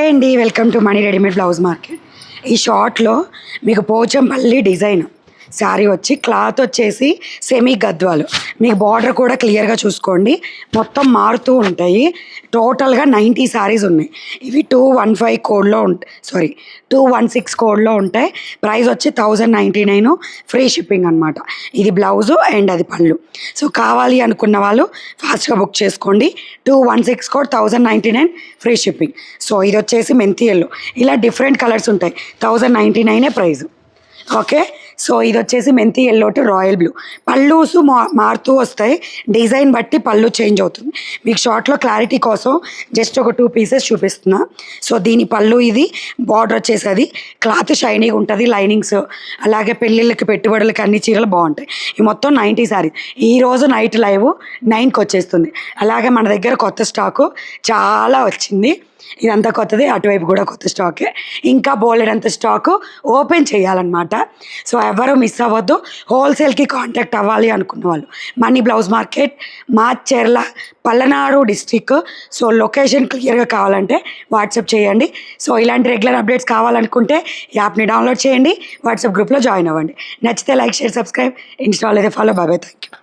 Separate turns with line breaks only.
Hi అండి, welcome to money readymade blouse market. ఈ షార్ట్లో మీకు పోచంపల్లి డిజైన్ శారీ వచ్చి క్లాత్ వచ్చేసి సెమీ గద్వాలు. మీకు బార్డర్ కూడా క్లియర్గా చూసుకోండి, మొత్తం మారుతూ ఉంటాయి. టోటల్గా 90 శారీస్ ఉన్నాయి. ఇవి 215 కోడ్లో ఉంటాయి, 216 కోడ్లో ఉంటాయి. ప్రైస్ వచ్చి 1099, ఫ్రీ షిప్పింగ్ అనమాట. ఇది బ్లౌజు అండ్ అది పళ్ళు. సో కావాలి అనుకున్న వాళ్ళు ఫాస్ట్గా బుక్ చేసుకోండి. 216 కోడ్, 1099, ఫ్రీ షిప్పింగ్. సో ఇది వచ్చేసి మెంతి ఎల్లో. ఇలా డిఫరెంట్ కలర్స్ ఉంటాయి. 1099 ప్రైస్. ఓకే, సో ఇది వచ్చేసి మెంతి ఎల్లో టు రాయల్ బ్లూ. పళ్ళుసు మారుతూ వస్తాయి, డిజైన్ బట్టి పళ్ళు చేంజ్ అవుతుంది. మీకు షార్ట్లో క్లారిటీ కోసం జస్ట్ ఒక 2 పీసెస్ చూపిస్తున్నా. సో దీని పళ్ళు, ఇది బార్డర్ వచ్చేసి అది క్లాత్ షైనీగా ఉంటుంది, లైనింగ్స్ అలాగే పెళ్ళిళ్ళకి పెట్టుబడులకి అన్ని చీరలు బాగుంటాయి. ఈ మొత్తం 90 శారీ. ఈరోజు నైట్ లైవ్ 9కి వచ్చేస్తుంది. అలాగే మన దగ్గర కొత్త స్టాకు చాలా వచ్చింది. ఇదంతా కొత్తది, అటువైపు కూడా కొత్త స్టాకే. ఇంకా బోలెడంత స్టాకు ఓపెన్ చేయాలన్నమాట. సో ఎవరు మిస్ అవ్వద్దు. హోల్సేల్కి కాంటాక్ట్ అవ్వాలి అనుకున్న వాళ్ళు మనీ blouse market, Macherla, Palnadu district. So location క్లియర్గా కావాలంటే వాట్సాప్ చేయండి. సో ఇలాంటి రెగ్యులర్ అప్డేట్స్ కావాలనుకుంటే యాప్ని డౌన్లోడ్ చేయండి, వాట్సాప్ గ్రూప్లో జాయిన్ అవ్వండి. నచ్చితే లైక్, షేర్, సబ్స్క్రైబ్, ఇన్స్టాల్ అయితే ఫాలో. Bye, thank you.